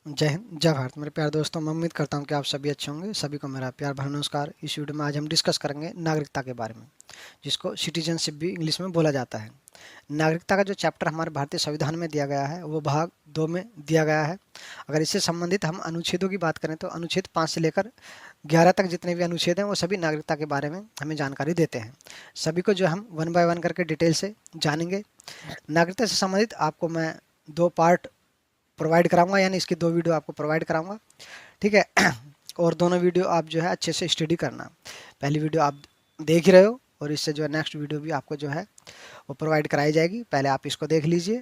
जय हिंद जय भारत मेरे प्यारे दोस्तों। मैं उम्मीद करता हूं कि आप सभी अच्छे होंगे। सभी को मेरा प्यार भरा नमस्कार। इस वीडियो में आज हम डिस्कस करेंगे नागरिकता के बारे में, जिसको सिटीजनशिप भी इंग्लिश में बोला जाता है। नागरिकता का जो चैप्टर हमारे भारतीय संविधान में दिया गया है वो भाग 2 में दिया गया है। अगर इससे संबंधित हम अनुच्छेदों की बात करें तो अनुच्छेद 5 से लेकर 11 तक जितने भी अनुच्छेद हैं वो सभी नागरिकता के बारे में हमें जानकारी देते हैं। सभी को जो हम वन बाय वन करके डिटेल से जानेंगे। नागरिकता से संबंधित आपको मैं 2 पार्ट प्रोवाइड कराऊंगा, यानी इसकी 2 वीडियो आपको प्रोवाइड कराऊंगा, ठीक है। और दोनों वीडियो आप जो है अच्छे से स्टडी करना। पहली वीडियो आप देख ही रहे हो और इससे जो है नेक्स्ट वीडियो भी आपको जो है वो प्रोवाइड कराई जाएगी। पहले आप इसको देख लीजिए।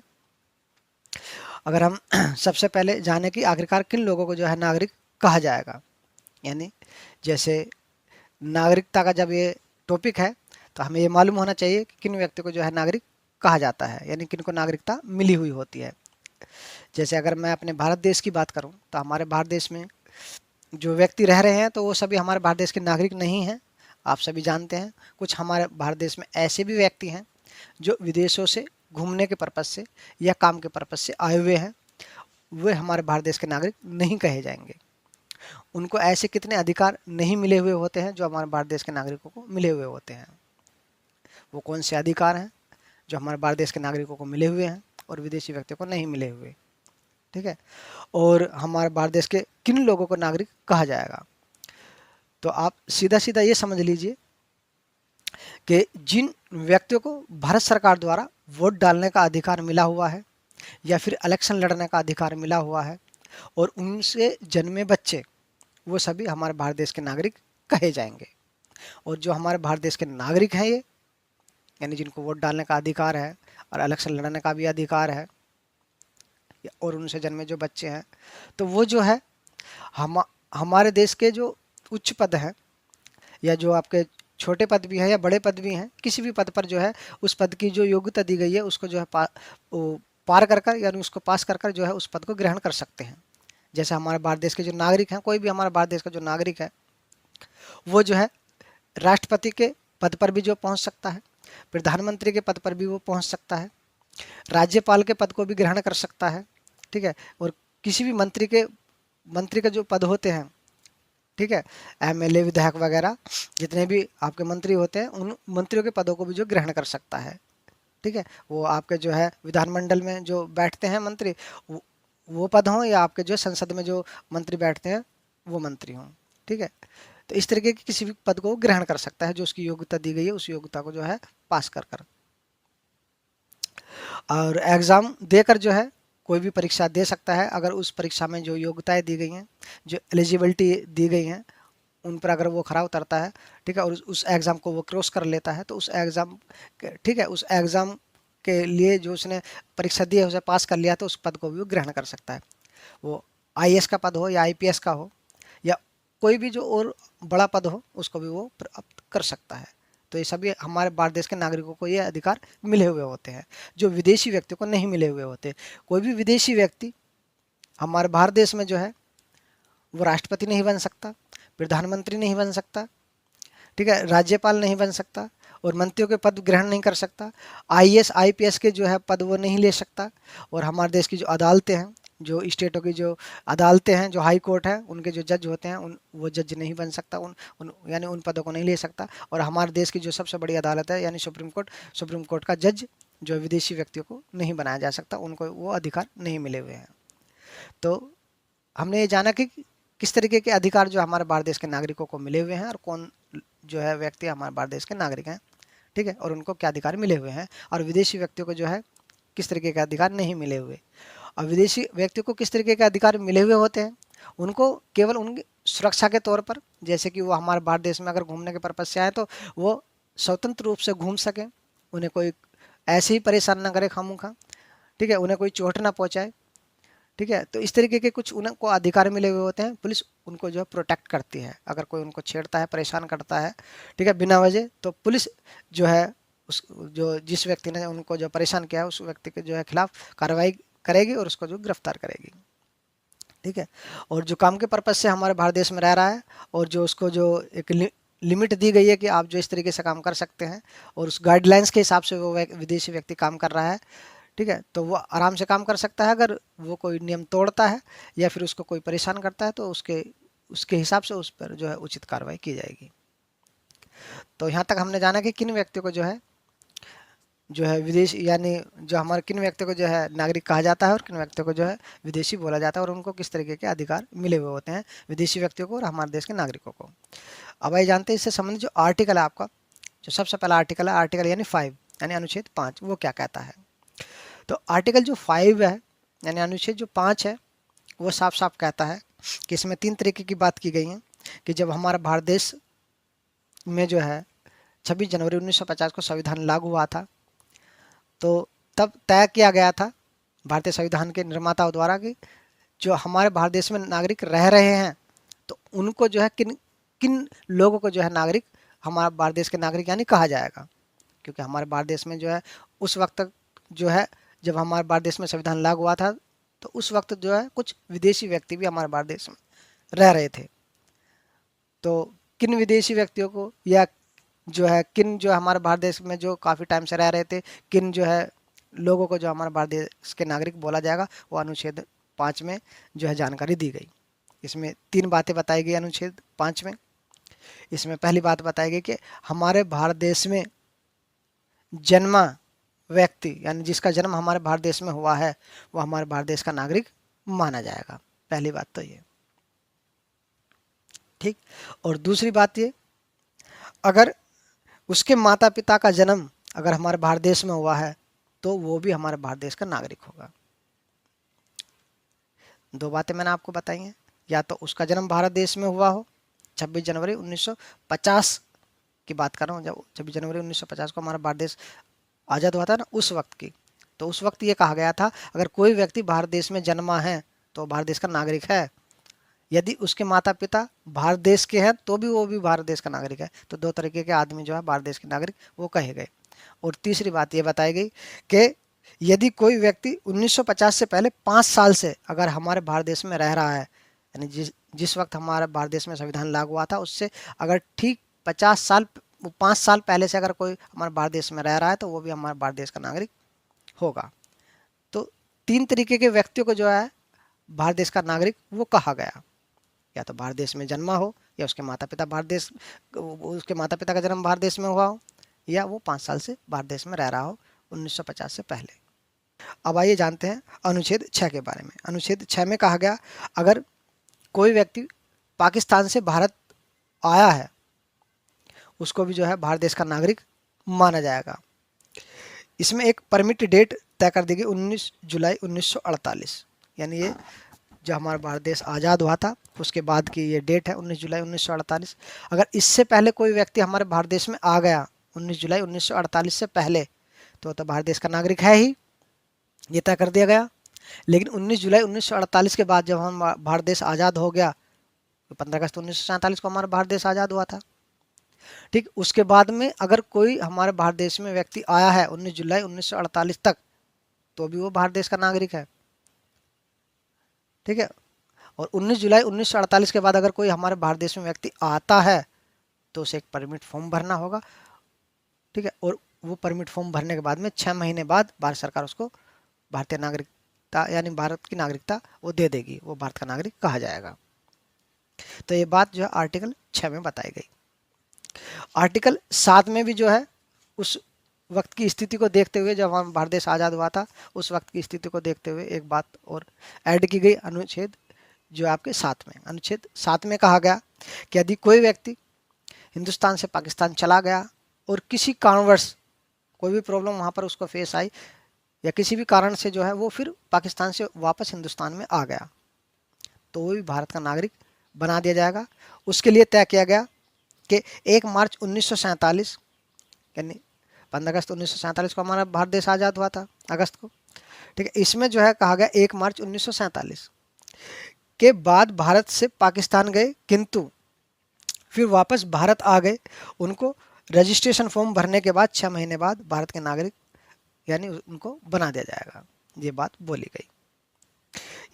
अगर हम सबसे पहले जाने कि आखिरकार किन लोगों को जो है नागरिक कहा जाएगा, यानी जैसे नागरिकता का जब ये टॉपिक है तो हमें ये मालूम होना चाहिए कि किन व्यक्ति को जो है नागरिक कहा जाता है, यानी किन को नागरिकता मिली हुई होती है। जैसे अगर मैं अपने भारत देश की बात करूं तो हमारे भारत देश में जो व्यक्ति रह रहे हैं तो वो सभी हमारे भारत देश के नागरिक नहीं हैं। आप सभी जानते हैं कुछ हमारे भारत देश में ऐसे भी व्यक्ति हैं जो विदेशों से घूमने के पर्पज़ से या काम के पर्पज़ से आए हुए हैं। वे हमारे भारत देश के नागरिक नहीं कहे जाएंगे। उनको ऐसे कितने अधिकार नहीं मिले हुए होते हैं जो हमारे भारत देश के नागरिकों को मिले हुए होते हैं। वो कौन से अधिकार हैं जो हमारे भारत देश के नागरिकों को मिले हुए हैं और विदेशी व्यक्तियों को नहीं मिले हुए, ठीक है। और हमारे भारत देश के किन लोगों को नागरिक कहा जाएगा, तो आप सीधा सीधा ये समझ लीजिए कि जिन व्यक्तियों को भारत सरकार द्वारा वोट डालने का अधिकार मिला हुआ है या फिर इलेक्शन लड़ने का अधिकार मिला हुआ है और उनसे जन्मे बच्चे, वो सभी हमारे भारत देश के नागरिक कहे जाएंगे। और जो हमारे भारत देश के नागरिक हैं ये, यानी जिनको वोट डालने का अधिकार है और इलेक्शन लड़ने का भी अधिकार है और उनसे जन्मे जो बच्चे हैं, तो वो जो है हमारे देश के जो उच्च पद हैं या जो आपके छोटे पद भी हैं या बड़े पद भी हैं, किसी भी पद पर जो है उस पद की जो योग्यता दी गई है उसको जो है पार कर कर, यानी उसको पास कर कर जो है उस पद को ग्रहण कर सकते हैं। जैसे हमारे भारत देश के जो नागरिक हैं, कोई भी हमारे भारत देश का जो नागरिक है वो जो है राष्ट्रपति के पद पर भी जो पहुंच सकता है, प्रधानमंत्री के पद पर भी वो पहुंच सकता है, राज्यपाल के पद को भी ग्रहण कर सकता है, ठीक है। और किसी भी मंत्री के जो पद होते हैं, ठीक है, एमएलए विधायक वगैरह जितने भी आपके मंत्री होते हैं उन मंत्रियों के पदों को भी जो ग्रहण कर सकता है, ठीक है। वो आपके जो है विधानमंडल में जो बैठते हैं मंत्री, वो पद हों या आपके जो संसद में जो मंत्री बैठते हैं वो मंत्री हों, ठीक है। तो इस तरीके के किसी भी पद को ग्रहण कर सकता है जो उसकी योग्यता दी गई है, उस योग्यता को जो है पास कर कर और एग्ज़ाम देकर जो है कोई भी परीक्षा दे सकता है। अगर उस परीक्षा में जो योग्यताएं दी गई हैं, जो एलिजिबिलिटी दी गई हैं, उन पर अगर वो खरा उतरता है, ठीक है, और उस एग्ज़ाम को वो क्रॉस कर लेता है तो उस एग्ज़ाम, ठीक है, उस एग्ज़ाम के लिए जो उसने परीक्षा दी है उसे पास कर लिया तो उस पद को भी वो ग्रहण कर सकता है। वो आईएएस का पद हो या आईपीएस का हो या कोई भी जो और बड़ा पद हो उसको भी वो प्राप्त कर सकता है। तो ये सभी हमारे भारत देश के नागरिकों को ये अधिकार मिले हुए होते हैं जो विदेशी व्यक्ति को नहीं मिले हुए होते। कोई भी विदेशी व्यक्ति हमारे भारत देश में जो है वो राष्ट्रपति नहीं बन सकता, प्रधानमंत्री नहीं बन सकता, ठीक है, राज्यपाल नहीं बन सकता और मंत्रियों के पद ग्रहण नहीं कर सकता, आईएएस आईपीएस के जो है पद वो नहीं ले सकता। और हमारे देश की जो अदालतें हैं, जो स्टेटों की जो अदालतें हैं, जो हाई कोर्ट है, उनके जो जज होते हैं वो जज नहीं बन सकता, यानी उन पदों को नहीं ले सकता। और हमारे देश की जो सबसे बड़ी अदालत है यानी सुप्रीम कोर्ट का जज जो विदेशी व्यक्तियों को नहीं बनाया जा सकता, उनको वो अधिकार नहीं मिले हुए हैं। तो हमने ये जाना कि किस तरीके के अधिकार जो हमारे भारत देश के नागरिकों को मिले हुए हैं और कौन जो है व्यक्ति हमारे भारत देश के नागरिक हैं, ठीक है, और उनको क्या अधिकार मिले हुए हैं, और विदेशी व्यक्तियों को जो है किस तरीके के अधिकार नहीं मिले हुए। और विदेशी व्यक्तियों को किस तरीके के अधिकार मिले हुए होते हैं, उनको केवल उनकी सुरक्षा के तौर पर, जैसे कि वो हमारे भारत देश में अगर घूमने के पर्पज़ से आए तो वो स्वतंत्र रूप से घूम सकें, उन्हें कोई ऐसे ही परेशान ना करे खामोखा, ठीक है, उन्हें कोई चोट ना पहुँचाए, ठीक है। तो इस तरीके के कुछ उनको अधिकार मिले हुए होते हैं। पुलिस उनको जो है प्रोटेक्ट करती है, अगर कोई उनको छेड़ता है, परेशान करता है, ठीक है, बिना वजह, तो पुलिस जो है उस जो जिस व्यक्ति ने उनको जो परेशान किया है उस व्यक्ति के जो है खिलाफ कार्रवाई करेगी और उसको जो गिरफ्तार करेगी, ठीक है। और जो काम के पर्पज़ से हमारे भारत देश में रह रहा है और जो उसको जो एक लिमिट दी गई है कि आप जो इस तरीके से काम कर सकते हैं और उस गाइडलाइंस के हिसाब से वो विदेशी व्यक्ति काम कर रहा है, ठीक है, तो वो आराम से काम कर सकता है। अगर वो कोई नियम तोड़ता है या फिर उसको कोई परेशान करता है तो उसके उसके हिसाब से उस पर जो है उचित कार्रवाई की जाएगी। तो यहाँ तक हमने जाना कि किन व्यक्तियों को जो है विदेश यानी जो हमारे किन व्यक्तियों को जो है नागरिक कहा जाता है और किन व्यक्तियों को जो है विदेशी बोला जाता है और उनको किस तरीके के अधिकार मिले हुए होते हैं विदेशी व्यक्तियों को और हमारे देश के नागरिकों को। अब आइए जानते हैं इससे संबंधित जो आर्टिकल है आपका, जो सबसे पहला आर्टिकल है, आर्टिकल यानी 5 यानी अनुच्छेद 5, वो क्या कहता है। तो आर्टिकल जो 5 है यानी अनुच्छेद जो 5 है वो साफ साफ कहता है कि इसमें 3 तरीके की बात की गई है कि जब हमारा भारत देश में जो है 26 जनवरी 1950 को संविधान लागू हुआ था तो तब तय किया गया था भारतीय संविधान के निर्माताओं द्वारा कि जो हमारे भारत देश में नागरिक रह रहे हैं तो उनको जो है किन किन लोगों को जो है नागरिक, हमारे भारत देश के नागरिक यानी कहा जाएगा। क्योंकि हमारे भारत देश में जो है उस वक्त तक जो है जब हमारे भारत देश में संविधान लागू हुआ था तो उस वक्त जो है कुछ विदेशी व्यक्ति भी हमारे भारत देश में रह रहे थे। तो किन विदेशी व्यक्तियों को या जो है किन जो हमारे भारत देश में जो काफ़ी टाइम से रह रहे थे, किन जो है लोगों को जो हमारे भारत देश के नागरिक बोला जाएगा, वो अनुच्छेद 5 में जो है जानकारी दी गई। इसमें 3 बातें बताई गई अनुच्छेद 5 में। इसमें पहली बात बताई गई कि हमारे भारत देश में जन्मा व्यक्ति यानी जिसका जन्म हमारे भारत देश में हुआ है वो हमारे भारत देश का नागरिक माना जाएगा। पहली बात तो ये, ठीक। और दूसरी बात ये, अगर उसके माता पिता का जन्म अगर हमारे भारत देश में हुआ है तो वो भी हमारे भारत देश का नागरिक होगा। 2 बातें मैंने आपको बताई हैं, या तो उसका जन्म भारत देश में हुआ हो 26 जनवरी 1950 की बात कर रहा हूँ, जब 26 जनवरी 1950 को हमारा भारत देश आज़ाद हुआ था ना उस वक्त की, तो उस वक्त ये कहा गया था अगर कोई व्यक्ति भारत देश में जन्मा है तो भारत देश का नागरिक है। यदि उसके माता पिता भारत देश के हैं तो भी वो भी भारत देश का नागरिक है। तो 2 तरीके के आदमी जो है भारत देश के नागरिक वो कहे गए। और तीसरी बात ये बताई गई कि यदि कोई व्यक्ति 1950 से पहले 5 साल से अगर हमारे भारत देश में रह रहा है यानी जिस वक्त हमारा भारत देश में संविधान लागू हुआ था उससे अगर ठीक 50 साल 5 साल पहले से अगर कोई हमारे भारत देश में रह रहा है तो वो भी हमारे भारत देश का नागरिक होगा। तो 3 तरीके के व्यक्तियों को जो है भारत देश का नागरिक वो कहा गया, या तो भारत देश में जन्मा हो या उसके माता पिता का जन्म भारत देश में हुआ हो या वो 5 साल से भारत देश में रह रहा हो 1950 से पहले। अब आइए जानते हैं अनुच्छेद 6 के बारे में। अनुच्छेद 6 में कहा गया अगर कोई व्यक्ति पाकिस्तान से भारत आया है उसको भी जो है भारत देश का नागरिक माना जाएगा। इसमें एक परमिट डेट तय कर दी गई 19 जुलाई 1948 यानी ये जो हमारा भारत देश आज़ाद हुआ था उसके बाद की ये डेट है 19 जुलाई 1948। अगर इससे पहले कोई व्यक्ति हमारे भारत देश में आ गया 19 जुलाई 1948 से पहले तो भारत देश का नागरिक है ही, ये तय कर दिया गया। लेकिन 19 जुलाई 1948 के बाद जब हम भारत देश आज़ाद हो गया तो 15 अगस्त 1947 को हमारा भारत देश आज़ाद हुआ था, ठीक। उसके बाद में अगर कोई हमारे भारत देश में व्यक्ति आया है 19 जुलाई 1948 तक तो भी वो भारत देश का नागरिक है, ठीक है। और 19 जुलाई 1948 के बाद अगर कोई हमारे भारत देश में व्यक्ति आता है तो उसे एक परमिट फॉर्म भरना होगा, ठीक है। और वो परमिट फॉर्म भरने के बाद में 6 महीने बाद भारत सरकार उसको भारतीय नागरिकता यानी भारत की नागरिकता वो दे देगी, वो भारत का नागरिक कहा जाएगा। तो ये बात जो है आर्टिकल 6 में बताई गई। आर्टिकल 7 में भी जो है उस वक्त की स्थिति को देखते हुए जब हम भारत देश आज़ाद हुआ था उस वक्त की स्थिति को देखते हुए एक बात और ऐड की गई अनुच्छेद जो आपके 7 में। अनुच्छेद 7 में कहा गया कि यदि कोई व्यक्ति हिंदुस्तान से पाकिस्तान चला गया और किसी कारणवश कोई भी प्रॉब्लम वहाँ पर उसको फेस आई या किसी भी कारण से जो है वो फिर पाकिस्तान से वापस हिंदुस्तान में आ गया तो वो भी भारत का नागरिक बना दिया जाएगा। उसके लिए तय किया गया कि 1 मार्च 1947 यानी 15 अगस्त 1947 को हमारा भारत देश आज़ाद हुआ था अगस्त को, ठीक है। इसमें जो है कहा गया 1 मार्च 1947 के बाद भारत से पाकिस्तान गए किंतु फिर वापस भारत आ गए, उनको रजिस्ट्रेशन फॉर्म भरने के बाद 6 महीने बाद भारत के नागरिक यानी उनको बना दिया जाएगा, ये बात बोली गई।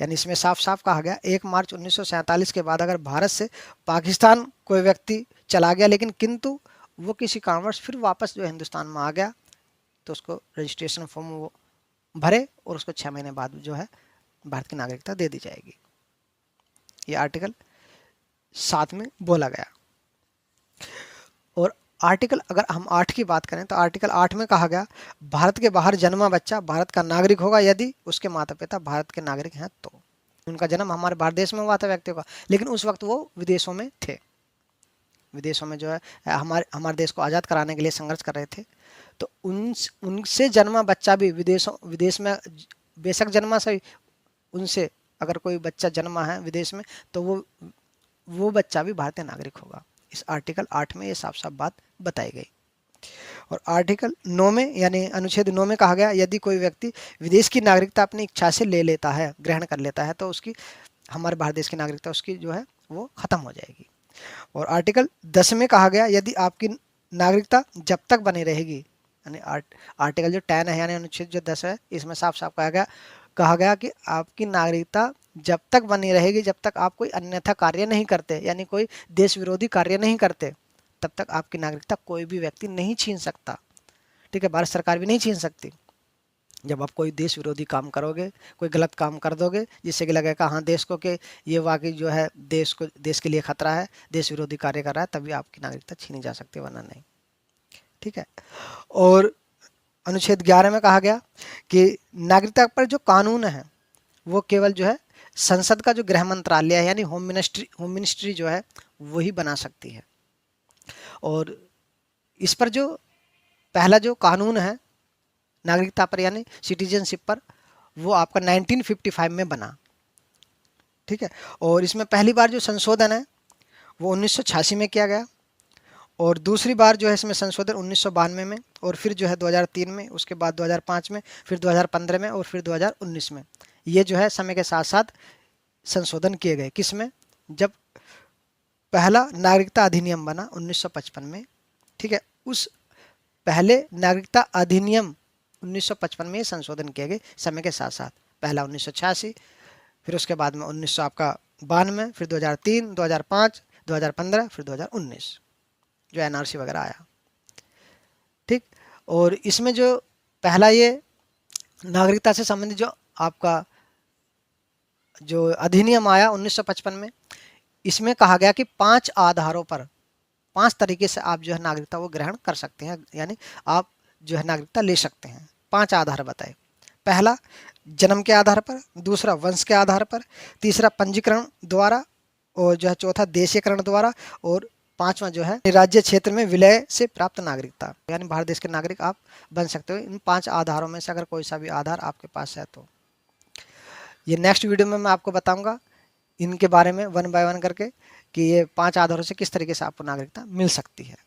यानी इसमें साफ साफ कहा गया 1 मार्च 1947 के बाद अगर भारत से पाकिस्तान कोई व्यक्ति चला गया लेकिन किंतु वो किसी कारणवश फिर वापस जो हिंदुस्तान में आ गया तो उसको रजिस्ट्रेशन फॉर्म वो भरे और उसको 6 महीने बाद जो है भारत की नागरिकता दे दी जाएगी। ये आर्टिकल 7 में बोला गया। और आर्टिकल अगर हम 8 की बात करें तो आर्टिकल 8 में कहा गया भारत के बाहर जन्मा बच्चा भारत का नागरिक होगा यदि उसके माता पिता भारत के नागरिक हैं तो। उनका जन्म हमारे भारत देश में हुआ था व्यक्ति का, लेकिन उस वक्त वो विदेशों में थे, विदेशों में जो है हमारे देश को आज़ाद कराने के लिए संघर्ष कर रहे थे। तो उनसे जन्मा बच्चा भी विदेश में बेशक जन्मा सही, उनसे अगर कोई बच्चा जन्मा है विदेश में तो वो बच्चा भी भारतीय नागरिक होगा। इस आर्टिकल 8 में ये साफ साफ बात बताई गई। और आर्टिकल 9 में यानी अनुच्छेद 9 में कहा गया यदि कोई व्यक्ति विदेश की नागरिकता अपनी इच्छा से ले लेता है, ग्रहण कर लेता है, तो उसकी हमारे भारत देश की नागरिकता उसकी जो है वो खत्म हो जाएगी। और आर्टिकल 10 में कहा गया यदि आपकी नागरिकता जब तक बनी रहेगी, यानी आर्टिकल जो 10 है यानी अनुच्छेद जो 10 है, इसमें साफ साफ कहा गया कि आपकी नागरिकता जब तक बनी रहेगी जब तक आप कोई अन्यथा कार्य नहीं करते, यानी कोई देश विरोधी कार्य नहीं करते, तब तक आपकी नागरिकता कोई भी व्यक्ति नहीं छीन सकता। ठीक है, भारत सरकार भी नहीं छीन सकती। जब आप कोई देश विरोधी काम करोगे, कोई गलत काम कर दोगे जिससे कि लगेगा हाँ देश को कि ये वाकई जो है देश के लिए खतरा है, देश विरोधी कार्य कर रहा है, तभी आपकी नागरिकता छीनी जा सकती है, वरना नहीं। ठीक है। और अनुच्छेद 11 में कहा गया कि नागरिकता पर जो कानून है वो केवल जो है संसद का जो गृह मंत्रालय है यानी होम मिनिस्ट्री जो है वही बना सकती है। और इस पर जो पहला जो कानून है नागरिकता पर यानी सिटीजनशिप पर, वो आपका 1955 में बना। ठीक है। और इसमें पहली बार जो संशोधन है वो 1986 में किया गया, और दूसरी बार जो है इसमें संशोधन 1992 में, और फिर जो है 2003 में, उसके बाद 2005 में, फिर 2015 में और फिर 2019 में। ये जो है समय के साथ साथ संशोधन किए गए। किसमें? जब पहला नागरिकता अधिनियम बना 1955 में। ठीक है, उस पहले नागरिकता अधिनियम 1955 में संशोधन किए गए समय के साथ साथ। पहला 1986, फिर उसके बाद में 1992, फिर 2003, 2005, 2015, फिर 2019 जो एनआरसी वगैरह आया। ठीक। और इसमें जो पहला ये नागरिकता से संबंधित जो आपका जो अधिनियम आया 1955 में, इसमें कहा गया कि 5 आधारों पर, 5 तरीके से आप जो है नागरिकता वो ग्रहण कर सकते हैं, यानी आप जो है नागरिकता ले सकते हैं। 5 आधार बताए। पहला जन्म के आधार पर, दूसरा वंश के आधार पर, तीसरा पंजीकरण द्वारा, और जो है चौथा देशीयकरण द्वारा, और पांचवा जो है राज्य क्षेत्र में विलय से प्राप्त नागरिकता, यानी भारत देश के नागरिक आप बन सकते हो इन 5 आधारों में से अगर कोई सा भी आधार आपके पास है तो। ये नेक्स्ट वीडियो में मैं आपको बताऊंगा इनके बारे में 1 बाय 1 करके कि ये 5 आधारों से किस तरीके से आपको नागरिकता मिल सकती है।